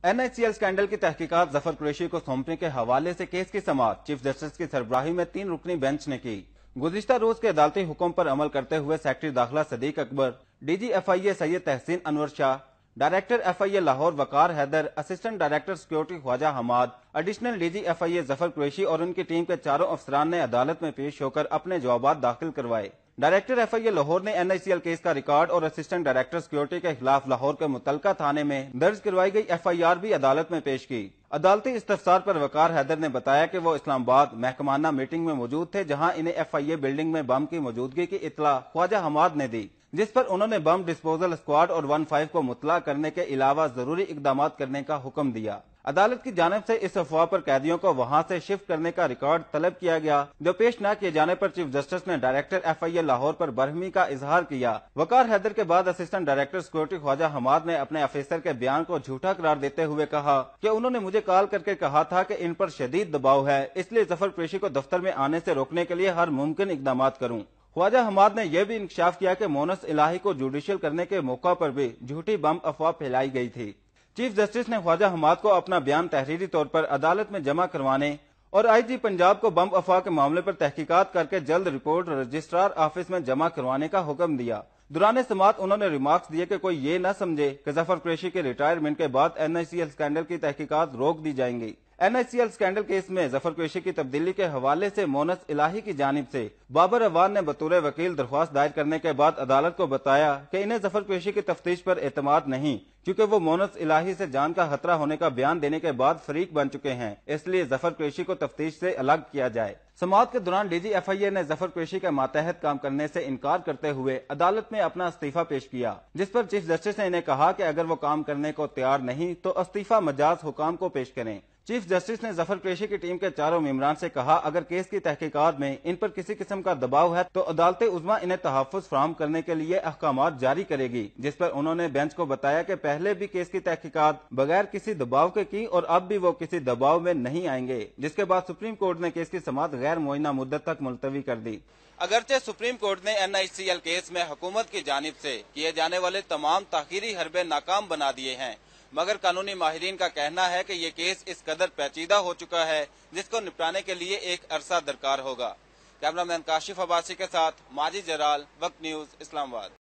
NICL scandal की तहकीकात जफर कुरैशी को सौंपने के हवाले से केस की समाअत चीफ जस्टिस की सरबराही में 3 रुकनी बेंच ने की। गुज़िश्ता रोज के अदालती हुक्म पर अमल करते हुए सेक्रेटरी दाखिला Sadiq Akbar, DG FIA Syed Tehseen Anwar Shah, director FIA Lahore Waqar Haider, assistant director security Khwaja Hammad, additional DG FIA Zafar Qureshi और उनकी टीम के चारों अफसरान ने अदालत में पेश होकर अपने जवाबात दाखिल करवाए। डायरेक्टर FIA लाहौर ने NICL केस का रिकॉर्ड और असिस्टेंट डायरेक्टर सिक्योरिटी के खिलाफ लाहौर के मुतलका थाने में दर्ज करवाई गई FIR भी अदालत में पेश की। अदालती इस्तफसार पर वकार हैदर ने बताया कि वो इस्लामाबाद महकमाना मीटिंग में मौजूद थे, जहां इन्हें FIA बिल्डिंग में बम की मौजूदगी की इत्तला ख्वाजा हमाद ने दी, जिस पर उन्होंने बम डिस्पोजल स्क्वाड और 15 को मुतला करने के अलावा जरूरी इकदाम करने का हुक्म दिया। अदालत की जानिब से इस अफवाह पर कैदियों को वहां से शिफ्ट करने का रिकॉर्ड तलब किया गया, जो पेश न किए जाने पर चीफ जस्टिस ने डायरेक्टर FIA लाहौर पर बरहमी का इजहार किया। वकार हैदर के बाद assistant director security Khwaja Hammad ने अपने अफसर के बयान को झूठा करार देते हुए कहा कि उन्होंने मुझे कॉल करके कहा था कि इन पर शदीद दबाव है, इसलिए जफर कुरैशी को दफ्तर में आने से रोकने के लिए हर मुमकिन इकदाम करूं। ख्वाजा हमाद ने यह भी इंकशाफ किया कि मोनस इलाही को जुडिशियल करने के मौका पर भी झूठी बम अफवाह फैलाई गई थी। चीफ जस्टिस ने ख्वाजा हमाद को अपना बयान तहरीरी तौर पर अदालत में जमा करवाने और IG पंजाब को बम अफवाह के मामले पर तहकीकात करके जल्द रिपोर्ट रजिस्ट्रार ऑफिस में जमा करवाने का हुक्म दिया। दुरान समाअत उन्होंने रिमार्क्स दिए कि कोई ये न समझे कि जफर कुरैशी के रिटायरमेंट के बाद NICL स्कैंडल की तहकीकात रोक दी जाएंगी। NICL स्कैंडल केस में जफर कुरैशी की तब्दीली के हवाले से मोनस इलाही की जानिब से बाबर अवान ने बतौर वकील दरख्वास्त दायर करने के बाद अदालत को बताया कि इन्हें जफर कुरैशी की तफ्तीश पर एतमाद नहीं, क्योंकि वो मोनस इलाही से जान का खतरा होने का बयान देने के बाद फरीक बन चुके हैं, इसलिए जफर कुरैशी को तफ्तीश से अलग किया जाए। समाअत के दौरान DG FIA ने जफर कुरैशी के मातहत काम करने से इनकार करते हुए अदालत में अपना इस्तीफा पेश किया, जिस पर चीफ जस्टिस ने इन्हें कहा कि अगर वो काम करने को तैयार नहीं तो इस्तीफा मजाज हुकाम को पेश करें। चीफ जस्टिस ने जफर कुरैशी की टीम के चारों मेंबरान से कहा, अगर केस की तहकीकात में इन पर किसी किस्म का दबाव है तो अदालत उज़्मा इन्हें तहफ़्फ़ुज़ फराहम करने के लिए अहकामात जारी करेगी, जिस पर उन्होंने बेंच को बताया कि पहले भी केस की तहकीकात बगैर किसी दबाव के की और अब भी वो किसी दबाव में नहीं आएंगे, जिसके बाद सुप्रीम कोर्ट ने केस की समाअत गैर मुअय्यना मुद्दत तक मुलतवी कर दी। अगरचे सुप्रीम कोर्ट ने NICL केस में हुकूमत की जानिब से किए जाने वाले तमाम ताखीरी हरबे नाकाम बना दिए हैं, मगर कानूनी माहिरीन का कहना है कि ये केस इस कदर पेचीदा हो चुका है जिसको निपटाने के लिए एक अरसा दरकार होगा। कैमरामैन काशिफ अब्बासी के साथ माजिद जलाल, वक्त न्यूज, इस्लामाबाद।